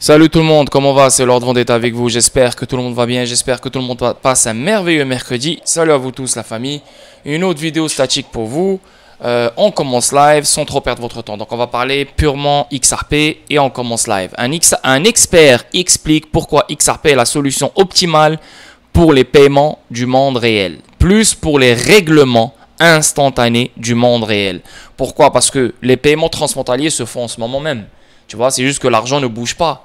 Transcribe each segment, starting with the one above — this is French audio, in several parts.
Salut tout le monde, comment va? C'est Lord Vendetta avec vous. J'espère que tout le monde va bien. J'espère que tout le monde passe un merveilleux mercredi. Salut à vous tous la famille. Une autre vidéo statique pour vous. On commence live sans trop perdre votre temps. Donc on va parler purement XRP et on commence live. Un expert explique pourquoi XRP est la solution optimale pour les paiements du monde réel. Plus pour les règlements instantanés du monde réel. Pourquoi? Parce que les paiements transfrontaliers se font en ce moment même. Tu vois, c'est juste que l'argent ne bouge pas.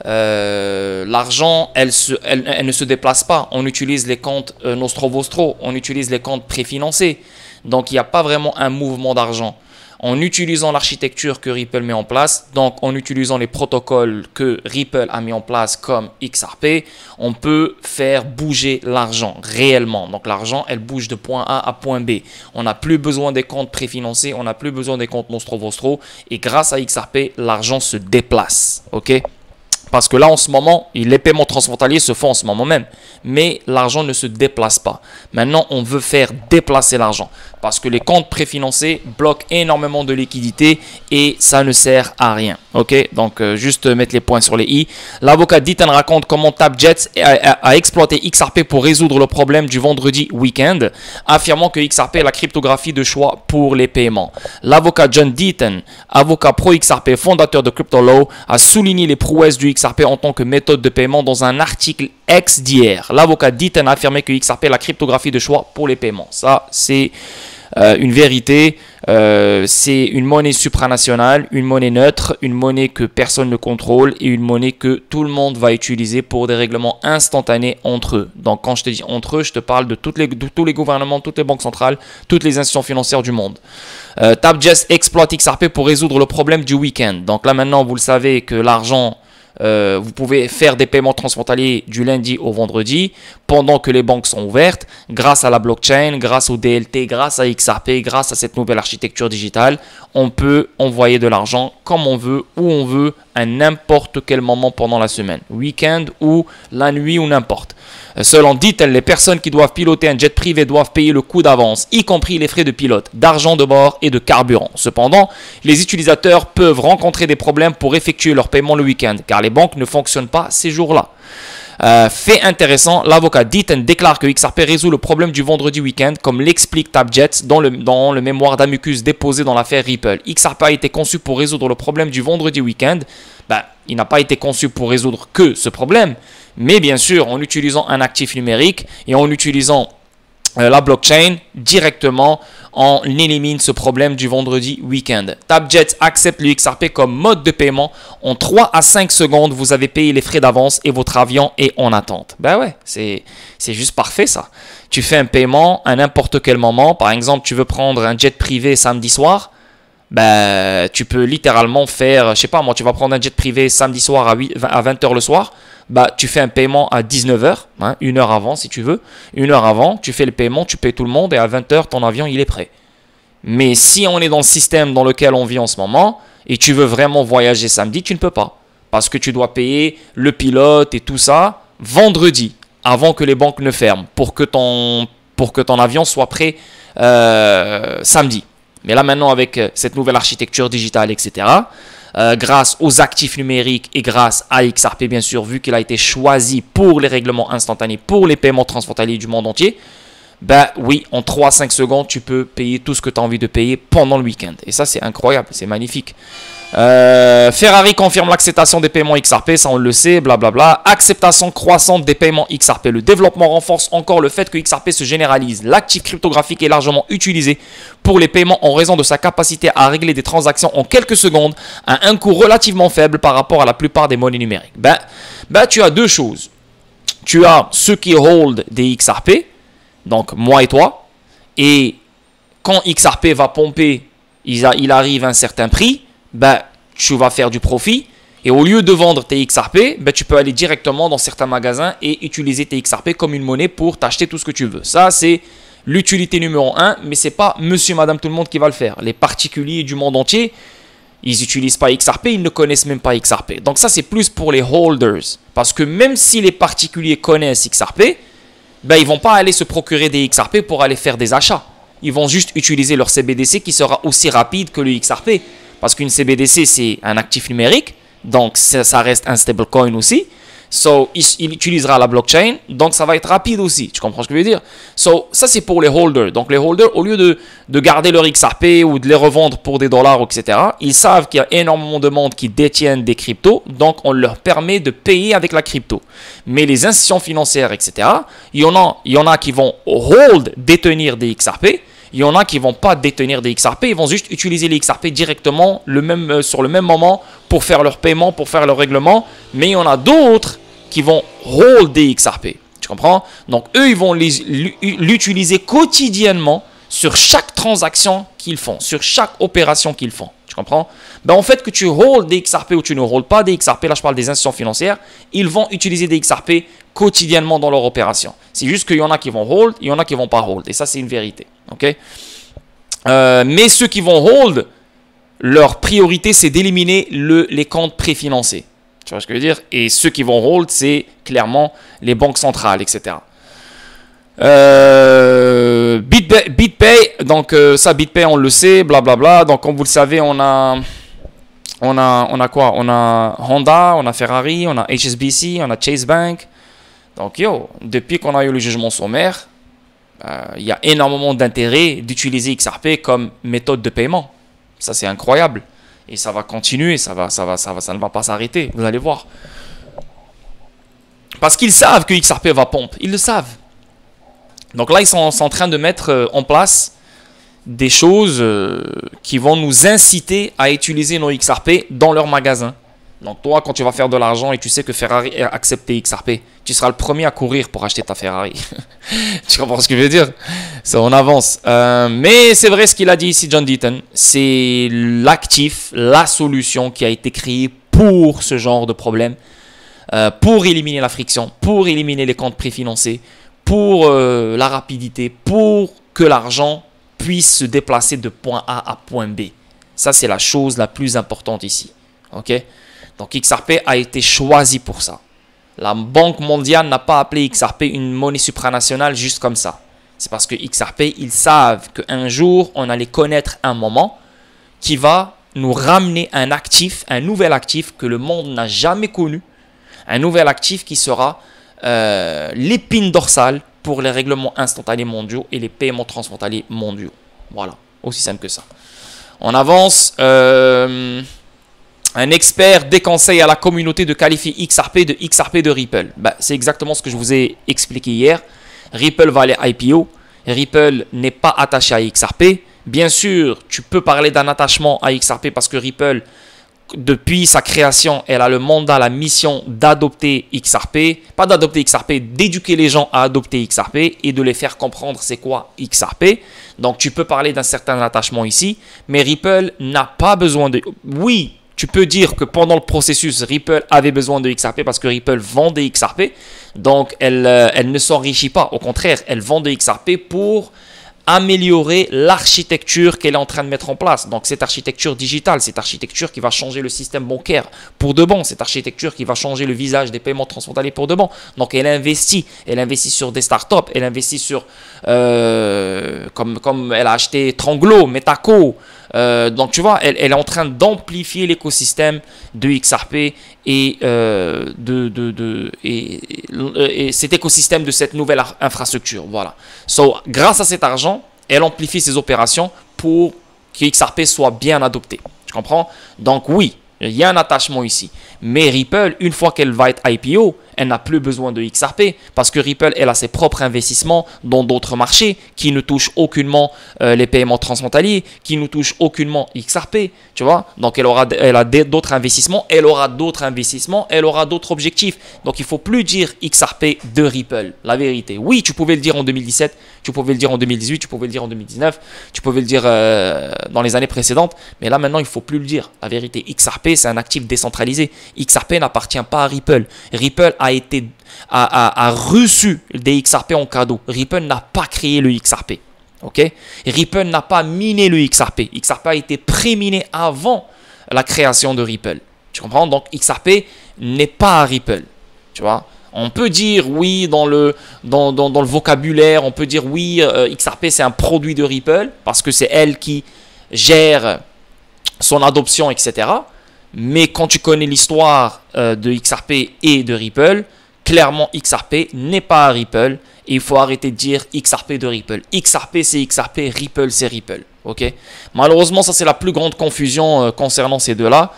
L'argent, elle ne se déplace pas. On utilise les comptes Nostro Vostro, on utilise les comptes préfinancés. Donc, il n'y a pas vraiment un mouvement d'argent. En utilisant l'architecture que Ripple met en place, donc en utilisant les protocoles que Ripple a mis en place comme XRP, on peut faire bouger l'argent réellement. Donc, l'argent, elle bouge de point A à point B. On n'a plus besoin des comptes préfinancés, on n'a plus besoin des comptes Nostro Vostro. Et grâce à XRP, l'argent se déplace. OK? Parce que là, en ce moment, les paiements transfrontaliers se font en ce moment même. Mais l'argent ne se déplace pas. Maintenant, on veut faire déplacer l'argent. Parce que les comptes préfinancés bloquent énormément de liquidités et ça ne sert à rien. OK? Donc, juste mettre les points sur les i. L'avocat Deaton raconte comment TapJets a exploité XRP pour résoudre le problème du vendredi week-end, affirmant que XRP est la cryptographie de choix pour les paiements. L'avocat John Deaton, avocat pro-XRP, fondateur de CryptoLaw, a souligné les prouesses du XRP en tant que méthode de paiement dans un article X d'hier. L'avocat Deaton a affirmé que XRP est la cryptographie de choix pour les paiements. Ça, c'est une vérité. C'est une monnaie supranationale, une monnaie neutre, une monnaie que personne ne contrôle et une monnaie que tout le monde va utiliser pour des règlements instantanés entre eux. Donc, quand je te dis entre eux, je te parle de tous les gouvernements, toutes les banques centrales, toutes les institutions financières du monde. TapJets exploite XRP pour résoudre le problème du week-end. Donc là, maintenant, vous le savez que l'argent... vous pouvez faire des paiements transfrontaliers du lundi au vendredi pendant que les banques sont ouvertes grâce à la blockchain, grâce au DLT, grâce à XRP, grâce à cette nouvelle architecture digitale. On peut envoyer de l'argent comme on veut, où on veut, à n'importe quel moment pendant la semaine, week-end ou la nuit ou n'importe. Selon Deaton, les personnes qui doivent piloter un jet privé doivent payer le coût d'avance, y compris les frais de pilote, d'argent de bord et de carburant. Cependant, les utilisateurs peuvent rencontrer des problèmes pour effectuer leur paiement le week-end, car les banques ne fonctionnent pas ces jours-là. Fait intéressant, l'avocat Deaton déclare que XRP résout le problème du vendredi week-end, comme l'explique TapJets dans le mémoire d'amicus déposé dans l'affaire Ripple. XRP a été conçu pour résoudre le problème du vendredi week-end. Il n'a pas été conçu pour résoudre que ce problème, mais bien sûr, en utilisant un actif numérique et en utilisant la blockchain, directement, on élimine ce problème du vendredi week-end. TapJets accepte le XRP comme mode de paiement. En 3 à 5 secondes, vous avez payé les frais d'avance et votre avion est en attente. Ben ouais, c'est juste parfait ça. Tu fais un paiement à n'importe quel moment. Par exemple, tu veux prendre un jet privé samedi soir. Ben, tu peux littéralement faire, je sais pas moi, tu vas prendre un jet privé samedi soir à 20h le soir. Bah, tu fais un paiement à 19h, hein, une heure avant si tu veux. Une heure avant, tu fais le paiement, tu payes tout le monde et à 20h, ton avion, il est prêt. Mais si on est dans le système dans lequel on vit en ce moment et tu veux vraiment voyager samedi, tu ne peux pas. Parce que tu dois payer le pilote et tout ça vendredi, avant que les banques ne ferment, pour que ton avion soit prêt samedi. Mais là maintenant, avec cette nouvelle architecture digitale, etc., grâce aux actifs numériques et grâce à XRP, bien sûr, vu qu'il a été choisi pour les règlements instantanés, pour les paiements transfrontaliers du monde entier, ben oui, en 3-5 secondes, tu peux payer tout ce que tu as envie de payer pendant le week-end. Et ça, c'est incroyable, c'est magnifique. Ferrari confirme l'acceptation des paiements XRP, ça on le sait, blablabla. Acceptation croissante des paiements XRP. Le développement renforce encore le fait que XRP se généralise. L'actif cryptographique est largement utilisé pour les paiements en raison de sa capacité à régler des transactions en quelques secondes à un coût relativement faible par rapport à la plupart des monnaies numériques. Tu as deux choses. Tu as ceux qui hold des XRP, donc moi et toi, et quand XRP va pomper, il arrive à un certain prix, tu vas faire du profit et au lieu de vendre tes XRP, tu peux aller directement dans certains magasins et utiliser tes XRP comme une monnaie pour t'acheter tout ce que tu veux. Ça, c'est l'utilité numéro 1, mais ce n'est pas monsieur, madame, tout le monde qui va le faire. Les particuliers du monde entier, ils n'utilisent pas XRP, ils ne connaissent même pas XRP. Donc ça, c'est plus pour les holders. Parce que même si les particuliers connaissent XRP, ils ne vont pas aller se procurer des XRP pour aller faire des achats. Ils vont juste utiliser leur CBDC qui sera aussi rapide que le XRP. Parce qu'une CBDC, c'est un actif numérique, Donc, ça reste un stablecoin aussi. So, il utilisera la blockchain, donc ça va être rapide aussi. Tu comprends ce que je veux dire? So, ça c'est pour les holders. Donc les holders, au lieu de garder leur XRP ou de les revendre pour des dollars, etc., ils savent qu'il y a énormément de monde qui détiennent des cryptos, donc on leur permet de payer avec la crypto. Mais les institutions financières, etc., il y en a qui vont détenir des XRP. Il y en a qui ne vont pas détenir des XRP, ils vont juste utiliser les XRP directement sur le même moment pour faire leur paiement, pour faire leur règlement. Mais il y en a d'autres qui vont hold des XRP. Tu comprends? Donc eux, ils vont l'utiliser quotidiennement sur chaque transaction qu'ils font, sur chaque opération qu'ils font. Tu comprends? Ben, en fait, que tu hold des XRP ou tu ne hold pas des XRP, là je parle des institutions financières, ils vont utiliser des XRP quotidiennement dans leur opération. C'est juste qu'il y en a qui vont hold, il y en a qui ne vont pas hold. Et ça, c'est une vérité. Okay? Mais ceux qui vont hold, leur priorité, c'est d'éliminer les comptes préfinancés. Tu vois ce que je veux dire? Et ceux qui vont hold, c'est clairement les banques centrales, etc. BitPay, donc ça, BitPay, on le sait, blablabla. Donc, comme vous le savez, on a quoi? On a Honda, on a Ferrari, on a HSBC, on a Chase Bank. Donc, depuis qu'on a eu le jugement sommaire, il y a énormément d'intérêt d'utiliser XRP comme méthode de paiement. Ça, c'est incroyable. Et ça va continuer, ça ne va pas s'arrêter. Vous allez voir. Parce qu'ils savent que XRP va pompe. Ils le savent. Donc là, ils sont en train de mettre en place des choses qui vont nous inciter à utiliser nos XRP dans leur magasin. Donc toi, quand tu vas faire de l'argent et tu sais que Ferrari accepte tes XRP, tu seras le premier à courir pour acheter ta Ferrari. Tu comprends ce que je veux dire? Ça, on avance. Mais c'est vrai ce qu'il a dit ici, John Deaton. C'est l'actif, la solution qui a été créée pour ce genre de problème, pour éliminer la friction, pour éliminer les comptes préfinancés, pour la rapidité, pour que l'argent puisse se déplacer de point A à point B. Ça, c'est la chose la plus importante ici. OK? Donc, XRP a été choisi pour ça. La Banque mondiale n'a pas appelé XRP une monnaie supranationale juste comme ça. C'est parce que XRP, ils savent qu'un jour, on allait connaître un moment qui va nous ramener un actif, un nouvel actif que le monde n'a jamais connu. Un nouvel actif qui sera l'épine dorsale pour les règlements instantanés mondiaux et les paiements transfrontaliers mondiaux. Voilà, aussi simple que ça. On avance. Un expert déconseille à la communauté de qualifier XRP de Ripple. Ben, c'est exactement ce que je vous ai expliqué hier. Ripple va aller IPO. Ripple n'est pas attaché à XRP. Bien sûr, tu peux parler d'un attachement à XRP parce que Ripple, depuis sa création, elle a le mandat, la mission d'adopter XRP. Pas d'adopter XRP, d'éduquer les gens à adopter XRP et de les faire comprendre c'est quoi XRP. Donc, tu peux parler d'un certain attachement ici. Mais Ripple n'a pas besoin de... Oui, tu peux dire que pendant le processus, Ripple avait besoin de XRP parce que Ripple vend des XRP. Donc, elle ne s'enrichit pas. Au contraire, elle vend des XRP pour améliorer l'architecture qu'elle est en train de mettre en place. Donc, cette architecture digitale, cette architecture qui va changer le système bancaire pour de bon, cette architecture qui va changer le visage des paiements transfrontaliers pour de bon. Donc, elle investit sur des startups, elle investit sur, comme elle a acheté Tranglo, Metaco. Donc, tu vois, elle est en train d'amplifier l'écosystème de XRP et cet écosystème de cette nouvelle infrastructure. Voilà. So, grâce à cet argent, elle amplifie ses opérations pour que XRP soit bien adopté. Tu comprends? Donc, oui, il y a un attachement ici. Mais Ripple, une fois qu'elle va être IPO, elle n'a plus besoin de XRP parce que Ripple, elle a ses propres investissements dans d'autres marchés qui ne touchent aucunement les paiements transfrontaliers, qui ne touchent aucunement XRP, tu vois. Donc, elle a d'autres investissements, elle aura d'autres objectifs. Donc, il ne faut plus dire XRP de Ripple, la vérité. Oui, tu pouvais le dire en 2017, tu pouvais le dire en 2018, tu pouvais le dire en 2019, tu pouvais le dire dans les années précédentes, mais là, maintenant, il ne faut plus le dire. La vérité, XRP, c'est un actif décentralisé. XRP n'appartient pas à Ripple. Ripple a reçu des XRP en cadeau. Ripple n'a pas créé le XRP. Okay? Ripple n'a pas miné le XRP. XRP a été préminé avant la création de Ripple. Tu comprends? Donc XRP n'est pas à Ripple. Tu vois? On peut dire oui dans le vocabulaire, on peut dire oui, XRP c'est un produit de Ripple parce que c'est elle qui gère son adoption, etc. Mais quand tu connais l'histoire de XRP et de Ripple, clairement XRP n'est pas Ripple. Et il faut arrêter de dire XRP de Ripple. XRP c'est XRP, Ripple c'est Ripple. Okay? Malheureusement, ça c'est la plus grande confusion concernant ces deux-là.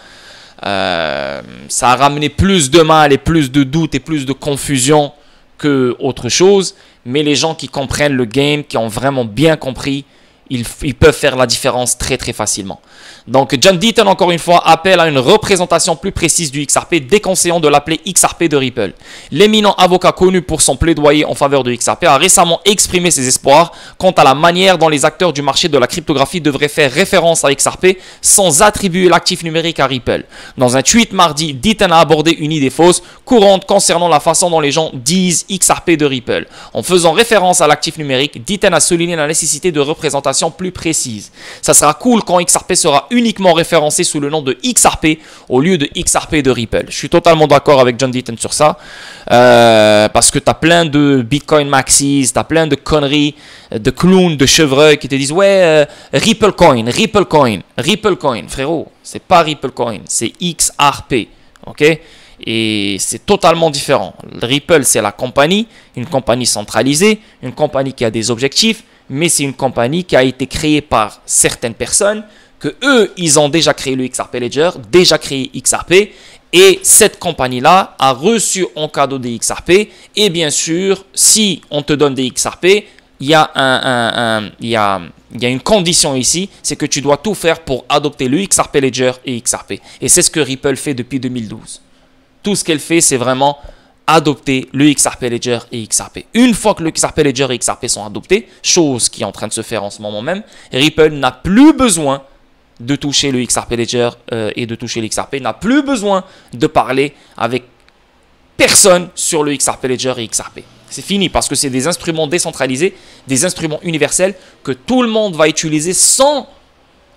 Ça a ramené plus de mal et plus de doutes et plus de confusion que autre chose. Mais les gens qui comprennent le game, qui ont vraiment bien compris, ils peuvent faire la différence très très facilement. Donc John Deaton, encore une fois, appelle à une représentation plus précise du XRP, déconseillant de l'appeler XRP de Ripple. L'éminent avocat connu pour son plaidoyer en faveur de XRP a récemment exprimé ses espoirs quant à la manière dont les acteurs du marché de la cryptographie devraient faire référence à XRP sans attribuer l'actif numérique à Ripple. Dans un tweet mardi, Deaton a abordé une idée fausse courante concernant la façon dont les gens disent XRP de Ripple. En faisant référence à l'actif numérique, Deaton a souligné la nécessité de représentation plus précise. Ça sera cool quand XRP sera uniquement référencé sous le nom de XRP au lieu de XRP de Ripple. Je suis totalement d'accord avec John Deaton sur ça. Parce que tu as plein de Bitcoin Maxis, tu as plein de conneries, de clowns, de chevreuils qui te disent ouais, Ripple Coin, Ripple Coin, Ripple Coin. Frérot, c'est pas Ripple Coin, c'est XRP. Ok? Et c'est totalement différent. Ripple, c'est la compagnie, une compagnie centralisée, une compagnie qui a des objectifs, mais c'est une compagnie qui a été créée par certaines personnes, que eux, ils ont déjà créé le XRP Ledger, déjà créé XRP, et cette compagnie-là a reçu en cadeau des XRP, et bien sûr, si on te donne des XRP, il y a une condition ici, c'est que tu dois tout faire pour adopter le XRP Ledger et XRP. Et c'est ce que Ripple fait depuis 2012. Tout ce qu'elle fait, c'est vraiment adopter le XRP Ledger et XRP. Une fois que le XRP Ledger et XRP sont adoptés, chose qui est en train de se faire en ce moment même, Ripple n'a plus besoin de toucher le XRP Ledger et de toucher le XRP, n'a plus besoin de parler avec personne sur le XRP Ledger et XRP. C'est fini parce que c'est des instruments décentralisés, des instruments universels que tout le monde va utiliser sans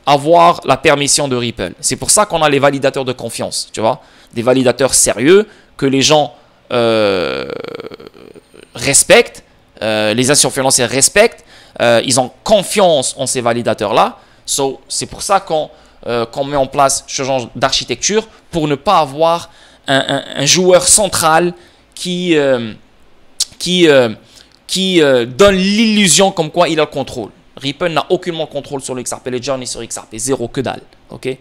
avoir la permission de Ripple. C'est pour ça qu'on a les validateurs de confiance, tu vois, des validateurs sérieux que les gens respectent, les institutions financières respectent, ils ont confiance en ces validateurs-là. C'est pour ça qu'on met en place ce genre d'architecture pour ne pas avoir un joueur central qui donne l'illusion comme quoi il a le contrôle. Ripple n'a aucunement contrôle sur le XRP Ledger ni sur XRP, zéro, que dalle. Ok.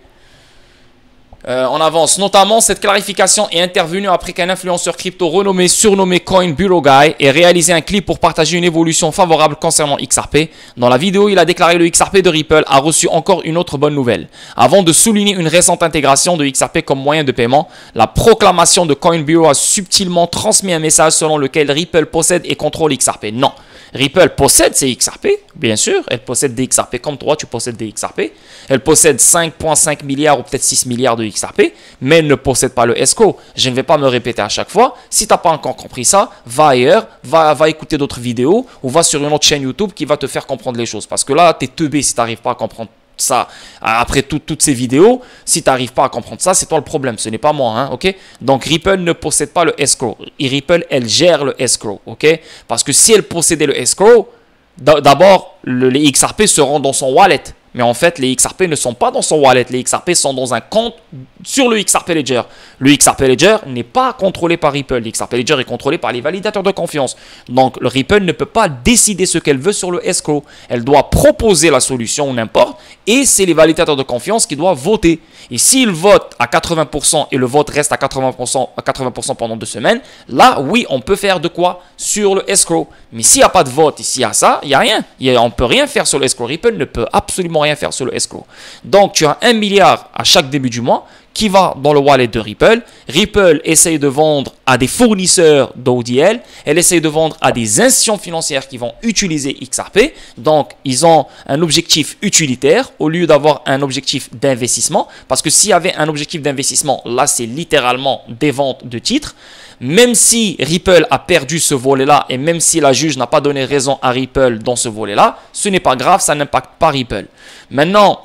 On avance. Notamment, cette clarification est intervenue après qu'un influenceur crypto surnommé Coin Bureau Guy ait réalisé un clip pour partager une évolution favorable concernant XRP. Dans la vidéo, il a déclaré le XRP de Ripple a reçu encore une autre bonne nouvelle. Avant de souligner une récente intégration de XRP comme moyen de paiement, la proclamation de Coin Bureau a subtilement transmis un message selon lequel Ripple possède et contrôle XRP. Non. Ripple possède ses XRP, bien sûr. Elle possède des XRP comme toi, tu possèdes des XRP. Elle possède 5,5 milliards ou peut-être 6 milliards de XRP, mais elle ne possède pas le escrow. Je ne vais pas me répéter à chaque fois. Si tu n'as pas encore compris ça, va ailleurs, va écouter d'autres vidéos ou va sur une autre chaîne YouTube qui va te faire comprendre les choses. Parce que là, tu es teubé si tu n'arrives pas à comprendre ça après toutes ces vidéos. Si tu n'arrives pas à comprendre ça, c'est toi le problème, ce n'est pas moi, hein, ok? Donc Ripple ne possède pas le escrow. Et Ripple, elle gère le escrow, ok? Parce que si elle possédait le escrow, d'abord les XRP seront dans son wallet. Mais en fait, les XRP ne sont pas dans son wallet. Les XRP sont dans un compte sur le XRP Ledger. Le XRP Ledger n'est pas contrôlé par Ripple. Le XRP Ledger est contrôlé par les validateurs de confiance. Donc, le Ripple ne peut pas décider ce qu'elle veut sur le escrow. Elle doit proposer la solution ou n'importe. Et c'est les validateurs de confiance qui doivent voter. Et s'ils votent à 80% et le vote reste à 80% pendant 2 semaines, là, oui, on peut faire de quoi sur le escrow. Mais s'il n'y a pas de vote, s'il y a ça, il n'y a rien. On ne peut rien faire sur le escrow. Ripple ne peut absolument rien faire sur le escrow. Donc, tu as 1 milliard à chaque début du mois qui va dans le wallet de Ripple. Ripple essaye de vendre à des fournisseurs d'ODL. Elle essaye de vendre à des institutions financières qui vont utiliser XRP. Donc, ils ont un objectif utilitaire au lieu d'avoir un objectif d'investissement. Parce que s'il y avait un objectif d'investissement, là, c'est littéralement des ventes de titres. Même si Ripple a perdu ce volet-là et même si la juge n'a pas donné raison à Ripple dans ce volet-là, ce n'est pas grave, ça n'impacte pas Ripple. Maintenant,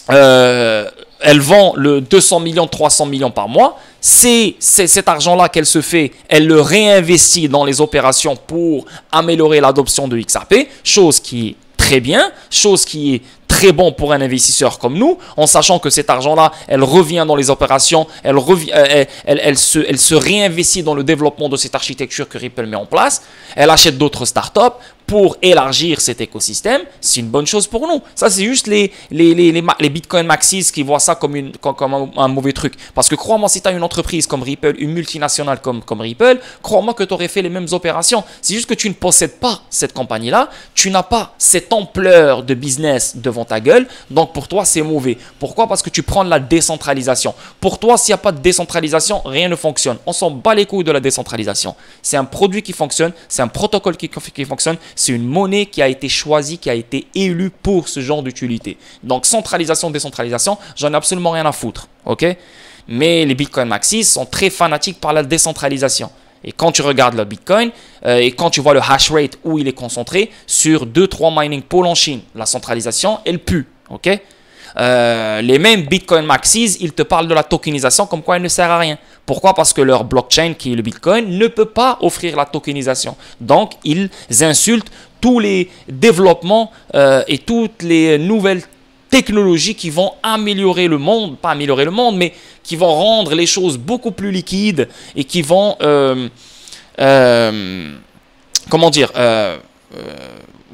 elle vend le 200 millions, 300 millions par mois. C'est cet argent-là qu'elle se fait, elle le réinvestit dans les opérations pour améliorer l'adoption de XRP, chose qui est très bien, chose qui est très bon pour un investisseur comme nous, en sachant que cet argent-là, elle revient dans les opérations, elle se réinvestit dans le développement de cette architecture que Ripple met en place, elle achète d'autres startups pour élargir cet écosystème, c'est une bonne chose pour nous. Ça, c'est juste les Bitcoin Maxis qui voient ça comme un mauvais truc. Parce que crois-moi, si tu as une entreprise comme Ripple, une multinationale comme Ripple, crois-moi que tu aurais fait les mêmes opérations. C'est juste que tu ne possèdes pas cette compagnie-là, tu n'as pas cette ampleur de business devant ta gueule, donc pour toi, c'est mauvais. Pourquoi? Parce que tu prends de la décentralisation. Pour toi, s'il n'y a pas de décentralisation, rien ne fonctionne. On s'en bat les couilles de la décentralisation. C'est un produit qui fonctionne, c'est un protocole qui fonctionne, c'est une monnaie qui a été choisie, qui a été élue pour ce genre d'utilité. Donc, centralisation, décentralisation, j'en ai absolument rien à foutre. Ok? Mais les Bitcoin Maxis sont très fanatiques par la décentralisation. Et quand tu regardes le Bitcoin et quand tu vois le hash rate où il est concentré sur 2-3 mining pools en Chine, la centralisation, elle pue. Ok? Les mêmes Bitcoin Maxis, ils te parlent de la tokenisation comme quoi elle ne sert à rien. Pourquoi? Parce que leur blockchain, qui est le Bitcoin, ne peut pas offrir la tokenisation. Donc, ils insultent tous les développements et toutes les nouvelles technologies qui vont améliorer le monde, pas améliorer le monde, mais qui vont rendre les choses beaucoup plus liquides et qui vont, comment dire,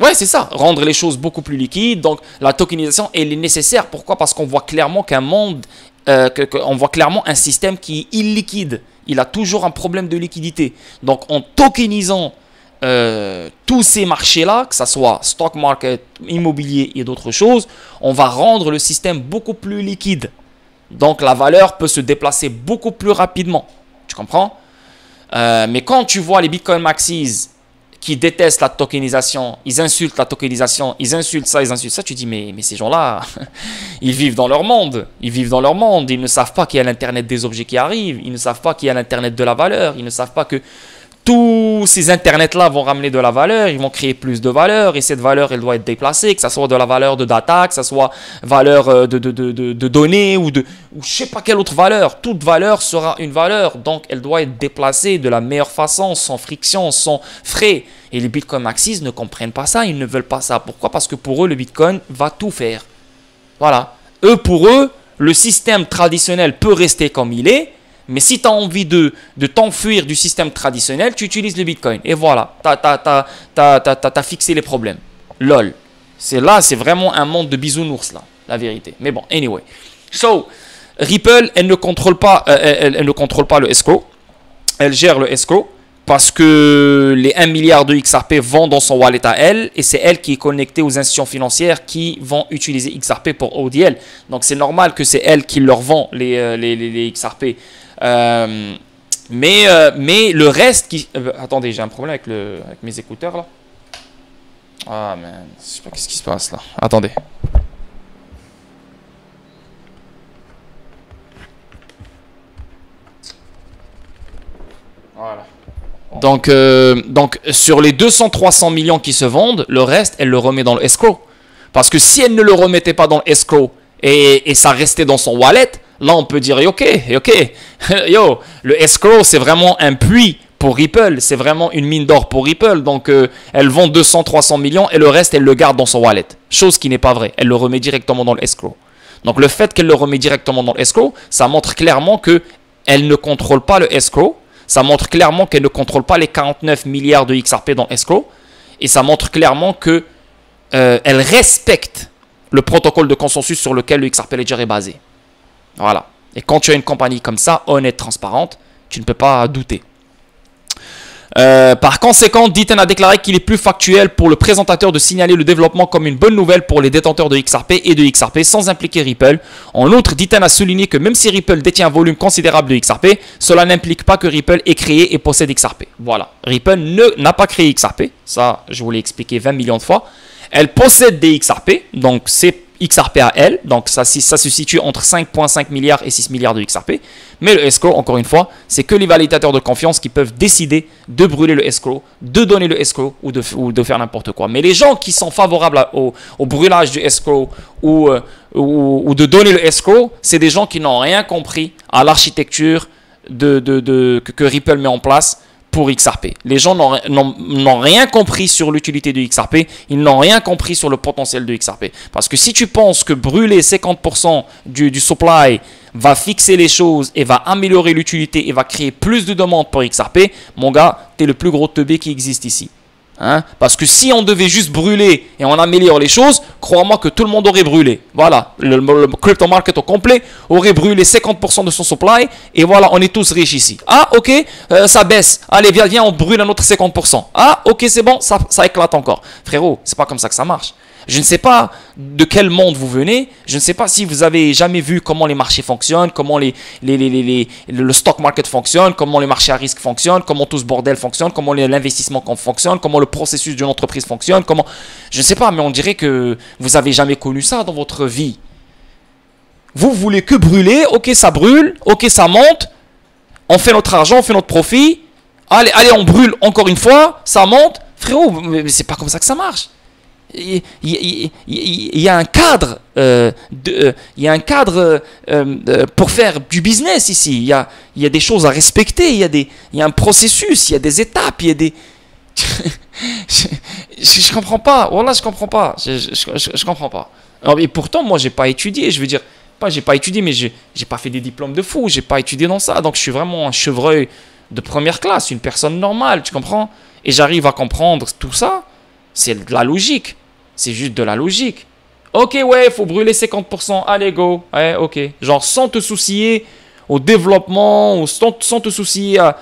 ouais, c'est ça, rendre les choses beaucoup plus liquides. Donc, la tokenisation, elle est nécessaire. Pourquoi? Parce qu'on voit clairement qu'un monde, on voit clairement un système qui est illiquide. Il a toujours un problème de liquidité. Donc, en tokenisant tous ces marchés-là, que ce soit stock market, immobilier et d'autres choses, on va rendre le système beaucoup plus liquide. Donc, la valeur peut se déplacer beaucoup plus rapidement. Tu comprends? Mais quand tu vois les Bitcoin Maxis qui détestent la tokenisation, ils insultent la tokenisation, ils insultent ça, tu dis mais ces gens-là, ils vivent dans leur monde, ils ne savent pas qu'il y a l'Internet des objets qui arrive, ils ne savent pas qu'il y a l'Internet de la valeur, ils ne savent pas que tous ces internets-là vont ramener de la valeur, ils vont créer plus de valeur, et cette valeur, elle doit être déplacée, que ce soit de la valeur de data, que ce soit valeur de données, ou je ne sais pas quelle autre valeur. Toute valeur sera une valeur, donc elle doit être déplacée de la meilleure façon, sans friction, sans frais. Et les Bitcoin Maxis ne comprennent pas ça, ils ne veulent pas ça. Pourquoi? Parce que pour eux, le Bitcoin va tout faire. Voilà. Pour eux, le système traditionnel peut rester comme il est, mais si tu as envie de t'enfuir du système traditionnel, tu utilises le Bitcoin. Et voilà, tu as fixé les problèmes. LOL. C'est vraiment un monde de bisounours, là, la vérité. Mais bon, anyway. So, Ripple, elle ne contrôle pas le escrow. Elle gère le escrow parce que les 1 milliard de XRP vont dans son wallet à elle et c'est elle qui est connectée aux institutions financières qui vont utiliser XRP pour ODL. Donc, c'est normal que c'est elle qui leur vend les XRP. Mais le reste qui... attendez, j'ai un problème avec mes écouteurs là. Ah man, je sais pas qu'est-ce qui se passe là. Attendez. Voilà. Donc sur les 200-300 millions qui se vendent, le reste, elle le remet dans le escrow. Parce que si elle ne le remettait pas dans le escrow et ça restait dans son wallet, là, on peut dire, ok, yo, le escrow, c'est vraiment un puits pour Ripple. C'est vraiment une mine d'or pour Ripple. Donc, elle vend 200-300 millions et le reste, elle le garde dans son wallet. Chose qui n'est pas vraie. Elle le remet directement dans le escrow. Donc, le fait qu'elle le remet directement dans le escrow, ça montre clairement qu'elle ne contrôle pas le escrow. Ça montre clairement qu'elle ne contrôle pas les 49 milliards de XRP dans escrow. Et ça montre clairement qu'elle respecte le protocole de consensus sur lequel le XRP Ledger est basé. Voilà. Et quand tu as une compagnie comme ça, honnête, transparente, tu ne peux pas douter. Par conséquent, DeTen a déclaré qu'il est plus factuel pour le présentateur de signaler le développement comme une bonne nouvelle pour les détenteurs de XRP et de XRP sans impliquer Ripple. En outre, DeTen a souligné que même si Ripple détient un volume considérable de XRP, cela n'implique pas que Ripple ait créé et possède XRP. Voilà. Ripple n'a pas créé XRP. Ça, je vous l'ai expliqué 20 millions de fois. Elle possède des XRP, donc c'est XRP à elle, donc ça se situe entre 5,5 milliards et 6 milliards de XRP. Mais le escrow, encore une fois, c'est que les validateurs de confiance qui peuvent décider de brûler le escrow, de donner le escrow ou de faire n'importe quoi. Mais les gens qui sont favorables au brûlage du escrow ou de donner le escrow, c'est des gens qui n'ont rien compris à l'architecture que Ripple met en place pour XRP. Les gens n'ont rien compris sur l'utilité de XRP, ils n'ont rien compris sur le potentiel de XRP. Parce que si tu penses que brûler 50% du supply va fixer les choses et va améliorer l'utilité et va créer plus de demandes pour XRP, mon gars, tu es le plus gros teubé qui existe ici. Hein? Parce que si on devait juste brûler et on améliore les choses, crois-moi que tout le monde aurait brûlé. Voilà, le crypto market au complet aurait brûlé 50% de son supply et voilà, on est tous riches ici. Ah, ok, ça baisse. Allez, viens, on brûle un autre 50%. Ah, ok, c'est bon, ça éclate encore. Frérot, c'est pas comme ça que ça marche. Je ne sais pas de quel monde vous venez. Je ne sais pas si vous avez jamais vu comment les marchés fonctionnent, comment le stock market fonctionne, comment les marchés à risque fonctionnent, comment tout ce bordel fonctionne, comment l'investissement fonctionne, comment le processus d'une entreprise fonctionne. Je ne sais pas, mais on dirait que vous n'avez jamais connu ça dans votre vie. Vous voulez que brûler. Ok, ça brûle. Ok, ça monte. On fait notre argent, on fait notre profit. Allez, on brûle encore une fois. Ça monte. Frérot, mais c'est pas comme ça que ça marche. Il y a un cadre, pour faire du business ici. Il y a des choses à respecter, il y a un processus, il y a des étapes, il y a des... je comprends pas. Voilà, je comprends pas. Je comprends pas. Alors, et pourtant, moi, j'ai pas étudié. Je veux dire, j'ai pas étudié, mais j'ai pas fait des diplômes de fou. J'ai pas étudié dans ça. Donc, je suis vraiment un chevreuil de première classe, une personne normale, tu comprends? Et j'arrive à comprendre tout ça. C'est de la logique. C'est juste de la logique. Ok, ouais, il faut brûler 50%. Allez, go. Ouais, ok. Genre, sans te soucier au développement, ou sans te soucier à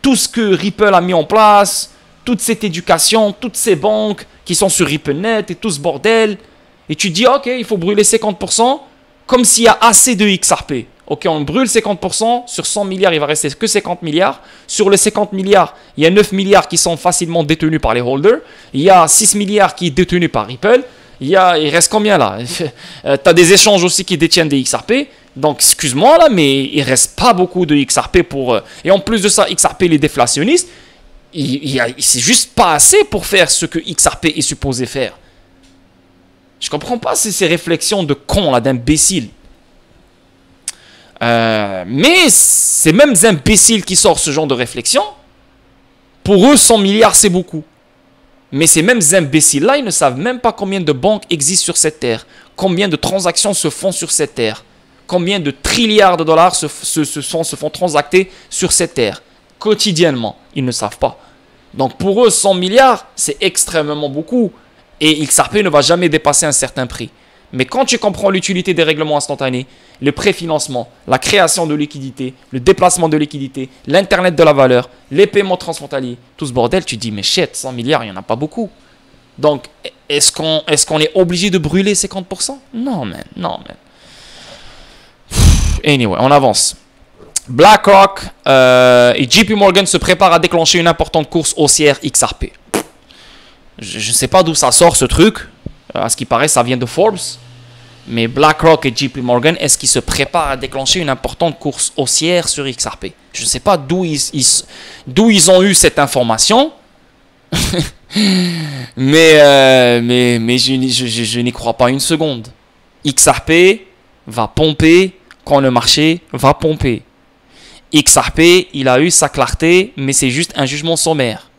tout ce que Ripple a mis en place, toute cette éducation, toutes ces banques qui sont sur RippleNet et tout ce bordel. Et tu dis, ok, il faut brûler 50%, comme s'il y a assez de XRP. Ok, on brûle 50%, sur 100 milliards, il va rester que 50 milliards. Sur les 50 milliards, il y a 9 milliards qui sont facilement détenus par les holders. Il y a 6 milliards qui sont détenus par Ripple. Il reste combien là? Tu as des échanges aussi qui détiennent des XRP. Donc, excuse-moi là, mais il ne reste pas beaucoup de XRP pour... Et en plus de ça, XRP, les déflationnistes, c'est juste pas assez pour faire ce que XRP est supposé faire. Je comprends pas ces réflexions de cons là, d'imbéciles. Mais ces mêmes imbéciles qui sortent ce genre de réflexion, pour eux 100 milliards c'est beaucoup. Mais ces mêmes imbéciles-là, ils ne savent même pas combien de banques existent sur cette terre, combien de transactions se font sur cette terre, combien de trilliards de dollars se font transacter sur cette terre, quotidiennement. Ils ne savent pas. Donc pour eux, 100 milliards, c'est extrêmement beaucoup. Et XRP ne va jamais dépasser un certain prix. Mais quand tu comprends l'utilité des règlements instantanés, le préfinancement, la création de liquidités, le déplacement de liquidités, l'Internet de la valeur, les paiements transfrontaliers, tout ce bordel, tu te dis, mais shit, 100 milliards, il n'y en a pas beaucoup. Donc, est-ce qu'on est obligé de brûler 50%? Non, man. Anyway, on avance. BlackRock et JP Morgan se préparent à déclencher une importante course haussière XRP. Je ne sais pas d'où ça sort ce truc. À ce qui paraît, ça vient de Forbes. Mais BlackRock et JP Morgan, est-ce qu'ils se préparent à déclencher une importante course haussière sur XRP? Je ne sais pas d'où ils ont eu cette information. mais je n'y crois pas une seconde. XRP va pomper quand le marché va pomper. XRP, il a eu sa clarté, mais c'est juste un jugement sommaire.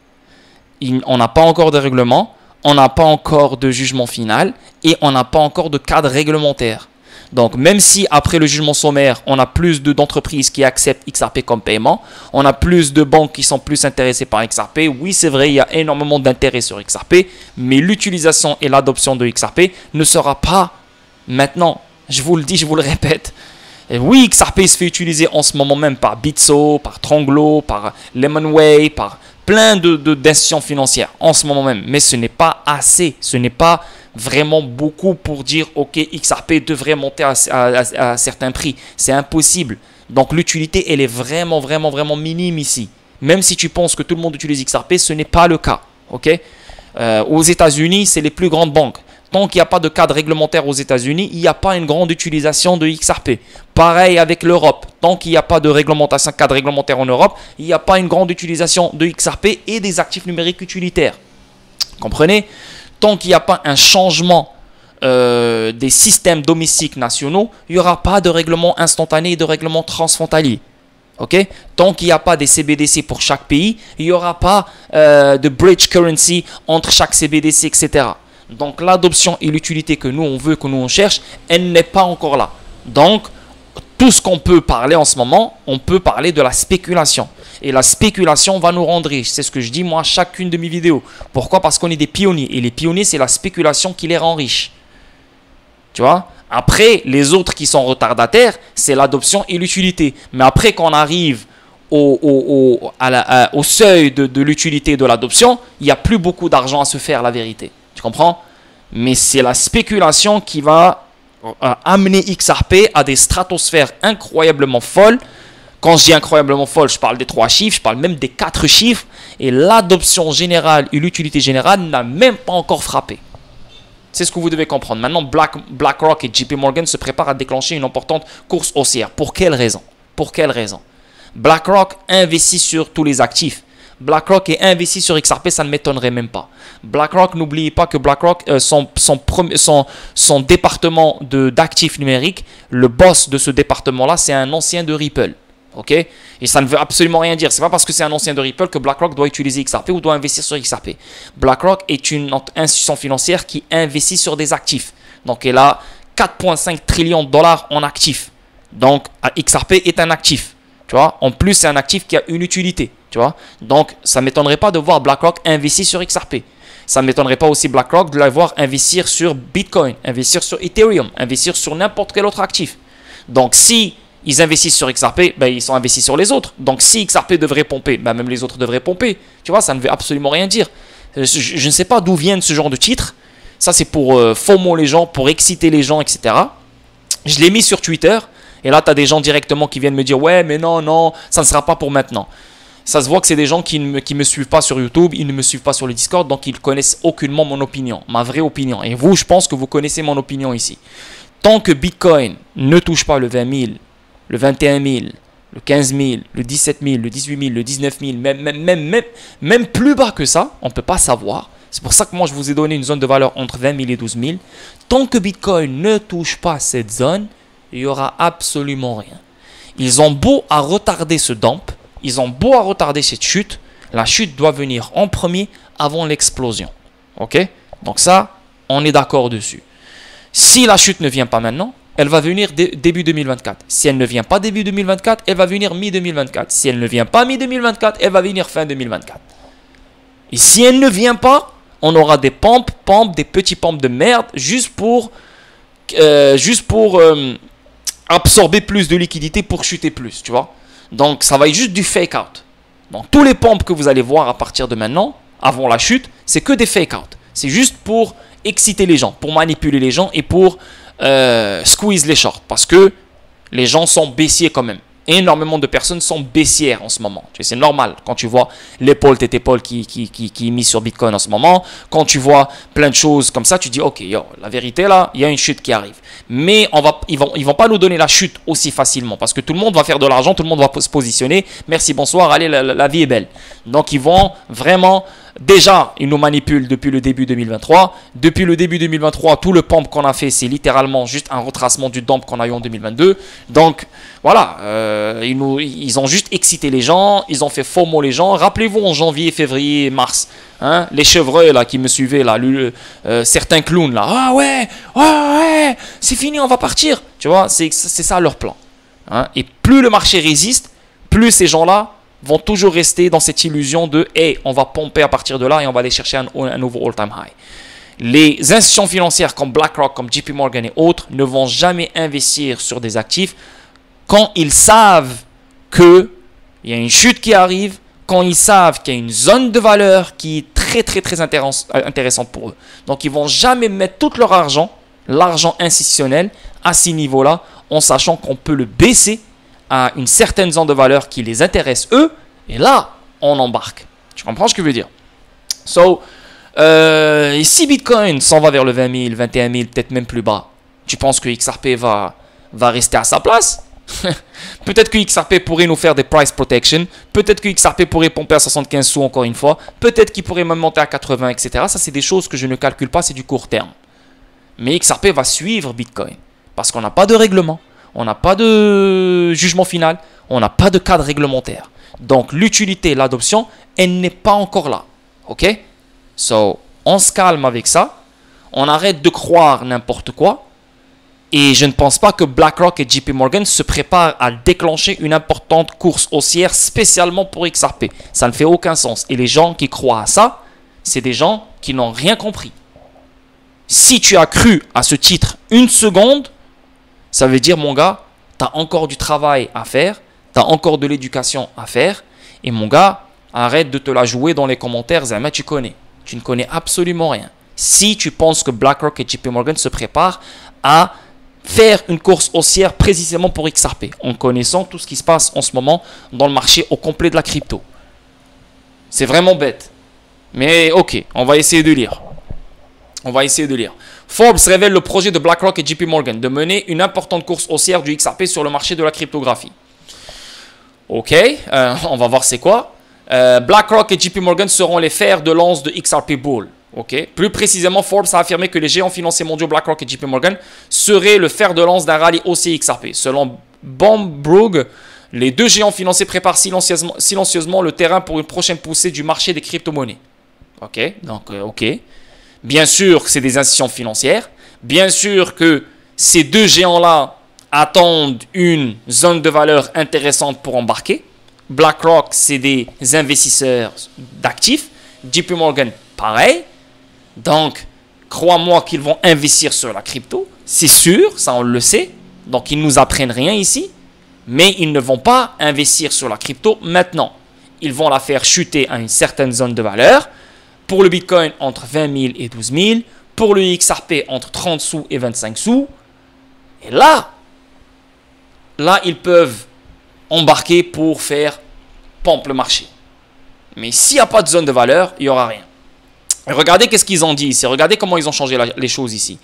On n'a pas encore de règlement. On n'a pas encore de jugement final et on n'a pas encore de cadre réglementaire. Donc, même si après le jugement sommaire, on a plus d'entreprises qui acceptent XRP comme paiement, on a plus de banques qui sont plus intéressées par XRP. Oui, c'est vrai, il y a énormément d'intérêt sur XRP, mais l'utilisation et l'adoption de XRP ne sera pas maintenant. Je vous le dis, je vous le répète. Et oui, XRP se fait utiliser en ce moment même par Bitso, par Tronglo, par Lemonway, par plein d'institutions financières en ce moment même. Mais ce n'est pas assez. Ce n'est pas vraiment beaucoup pour dire « Ok, XRP devrait monter à certains prix ». C'est impossible. Donc l'utilité, elle est vraiment minime ici. Même si tu penses que tout le monde utilise XRP, ce n'est pas le cas. Okay? Aux États-Unis, c'est les plus grandes banques. Tant qu'il n'y a pas de cadre réglementaire aux États-Unis, il n'y a pas une grande utilisation de XRP. Pareil avec l'Europe. Tant qu'il n'y a pas de réglementation, cadre réglementaire en Europe, il n'y a pas une grande utilisation de XRP et des actifs numériques utilitaires. Comprenez? Tant qu'il n'y a pas un changement des systèmes domestiques nationaux, il n'y aura pas de règlement instantané et de règlement transfrontalier. Ok? Tant qu'il n'y a pas des CBDC pour chaque pays, il n'y aura pas de bridge currency entre chaque CBDC, etc. Donc l'adoption et l'utilité que nous on veut, que nous on cherche, elle n'est pas encore là. Donc tout ce qu'on peut parler en ce moment, on peut parler de la spéculation. Et la spéculation va nous rendre riches. C'est ce que je dis moi à chacune de mes vidéos. Pourquoi? Parce qu'on est des pionniers. Et les pionniers, c'est la spéculation qui les rend riches. Tu vois? Après, les autres qui sont retardataires, c'est l'adoption et l'utilité. Mais après, quand on arrive au seuil de l'utilité et de l'adoption, il n'y a plus beaucoup d'argent à se faire, la vérité. Tu comprends? Mais c'est la spéculation qui va amener XRP à des stratosphères incroyablement folles. Quand je dis incroyablement folle, je parle des 3 chiffres, je parle même des 4 chiffres. Et l'adoption générale et l'utilité générale n'a même pas encore frappé. C'est ce que vous devez comprendre. Maintenant, BlackRock et JP Morgan se préparent à déclencher une importante course haussière. Pour quelle raison? Pour quelle raison? BlackRock investit sur tous les actifs. BlackRock est investi sur XRP, ça ne m'étonnerait même pas. BlackRock, n'oubliez pas que BlackRock, son département d'actifs numériques, le boss de ce département-là, c'est un ancien de Ripple. Ok? Et ça ne veut absolument rien dire. C'est pas parce que c'est un ancien de Ripple que BlackRock doit utiliser XRP ou doit investir sur XRP. BlackRock est une institution financière qui investit sur des actifs. Donc, elle a 4,5 trillions de dollars en actifs. Donc, XRP est un actif. Tu vois? En plus, c'est un actif qui a une utilité. Tu vois? Donc, ça ne m'étonnerait pas de voir BlackRock investir sur XRP. Ça ne m'étonnerait pas aussi BlackRock de la voir investir sur Bitcoin, investir sur Ethereum, investir sur n'importe quel autre actif. Donc, si ils investissent sur XRP, ben, ils sont investis sur les autres. Donc, si XRP devrait pomper, ben, même les autres devraient pomper. Tu vois, ça ne veut absolument rien dire. Je ne sais pas d'où viennent ce genre de titres. Ça, c'est pour FOMO les gens, pour exciter les gens, etc. Je l'ai mis sur Twitter. Et là, tu as des gens directement qui viennent me dire « Ouais, mais non, non, ça ne sera pas pour maintenant. » Ça se voit que c'est des gens qui ne me suivent pas sur YouTube, ils ne me suivent pas sur le Discord, donc ils ne connaissent aucunement mon opinion, ma vraie opinion. Et vous, je pense que vous connaissez mon opinion ici. Tant que Bitcoin ne touche pas le 20 000, le 21 000, le 15 000, le 17 000, le 18 000, le 19 000, même plus bas que ça, on ne peut pas savoir. C'est pour ça que moi, je vous ai donné une zone de valeur entre 20 000 et 12 000. Tant que Bitcoin ne touche pas cette zone, il n'y aura absolument rien. Ils ont beau à retarder ce dump, ils ont beau à retarder cette chute, la chute doit venir en premier avant l'explosion. Ok? Donc ça, on est d'accord dessus. Si la chute ne vient pas maintenant, elle va venir début 2024. Si elle ne vient pas début 2024, elle va venir mi-2024. Si elle ne vient pas mi-2024, elle va venir fin 2024. Et si elle ne vient pas, on aura des pompes, des petits pompes de merde, juste pour absorber plus de liquidité pour chuter plus, tu vois. Donc, ça va être juste du fake out. Donc, tous les pompes que vous allez voir à partir de maintenant, avant la chute, c'est que des fake out. C'est juste pour exciter les gens, pour manipuler les gens et pour squeeze les shorts. Parce que les gens sont baissiers quand même. Énormément de personnes sont baissières en ce moment. C'est normal quand tu vois l'épaule, tête épaule qui est mise sur Bitcoin en ce moment. Quand tu vois plein de choses comme ça, tu dis ok, yo, la vérité là, il y a une chute qui arrive. Mais ils vont pas nous donner la chute aussi facilement parce que tout le monde va faire de l'argent, tout le monde va se positionner. Merci, bonsoir, allez, la vie est belle. Donc ils vont vraiment... Déjà, ils nous manipulent depuis le début 2023. Depuis le début 2023, tout le pump qu'on a fait, c'est littéralement juste un retracement du dump qu'on a eu en 2022. Donc, voilà, ils ont juste excité les gens, ils ont fait FOMO les gens. Rappelez-vous en janvier, février, mars, hein, les chevreuils là, qui me suivaient, là, certains clowns, là. Ah ouais, c'est fini, on va partir. Tu vois, c'est ça leur plan. Hein. Et plus le marché résiste, plus ces gens-là vont toujours rester dans cette illusion de « Hey, on va pomper à partir de là et on va aller chercher un nouveau all-time high ». Les institutions financières comme BlackRock, comme JP Morgan et autres ne vont jamais investir sur des actifs quand ils savent qu'il y a une chute qui arrive, quand ils savent qu'il y a une zone de valeur qui est très intéressante pour eux. Donc, ils ne vont jamais mettre tout leur argent, l'argent institutionnel, à ces niveaux-là, en sachant qu'on peut le baisser à une certaine zone de valeur qui les intéresse eux, et là, on embarque. Tu comprends ce que je veux dire? Et si Bitcoin s'en va vers le 20 000, 21 000, peut-être même plus bas, tu penses que XRP va rester à sa place? Peut-être que XRP pourrait nous faire des price protection, peut-être que XRP pourrait pomper à 75 sous encore une fois, peut-être qu'il pourrait même monter à 80, etc. Ça, c'est des choses que je ne calcule pas, c'est du court terme. Mais XRP va suivre Bitcoin, parce qu'on n'a pas de règlement. on n'a pas de jugement final, on n'a pas de cadre réglementaire. Donc l'utilité, l'adoption, elle n'est pas encore là. Ok? So, on se calme avec ça, on arrête de croire n'importe quoi. Et je ne pense pas que BlackRock et JP Morgan se préparent à déclencher une importante course haussière spécialement pour XRP. Ça ne fait aucun sens. Et les gens qui croient à ça, c'est des gens qui n'ont rien compris. Si tu as cru à ce titre une seconde, ça veut dire, mon gars, tu as encore du travail à faire, tu as encore de l'éducation à faire. Et mon gars, arrête de te la jouer dans les commentaires. Zama, tu connais. Tu ne connais absolument rien. Si tu penses que BlackRock et JP Morgan se préparent à faire une course haussière précisément pour XRP, en connaissant tout ce qui se passe en ce moment dans le marché au complet de la crypto. C'est vraiment bête. Mais ok, on va essayer de lire. On va essayer de lire. Forbes révèle le projet de BlackRock et JP Morgan de mener une importante course haussière du XRP sur le marché de la cryptographie. Ok, on va voir c'est quoi. BlackRock et JP Morgan seront les fers de lance de XRP Bull. Okay. Plus précisément, Forbes a affirmé que les géants financiers mondiaux BlackRock et JP Morgan seraient le fer de lance d'un rallye haussier XRP. Selon Bloomberg, les deux géants financiers préparent silencieusement le terrain pour une prochaine poussée du marché des crypto-monnaies. Ok, donc ok. Bien sûr que c'est des institutions financières. Bien sûr que ces deux géants-là attendent une zone de valeur intéressante pour embarquer. BlackRock, c'est des investisseurs d'actifs. JP Morgan, pareil. Donc, crois-moi qu'ils vont investir sur la crypto. C'est sûr, ça on le sait. Donc, ils ne nous apprennent rien ici. Mais ils ne vont pas investir sur la crypto maintenant. Ils vont la faire chuter à une certaine zone de valeur. Pour le Bitcoin, entre 20 000 et 12 000. Pour le XRP, entre 30 sous et 25 sous. Et là, ils peuvent embarquer pour faire pompe le marché. Mais s'il n'y a pas de zone de valeur, il n'y aura rien. Et regardez qu'est-ce qu'ils ont dit ici. Regardez comment ils ont changé les choses ici.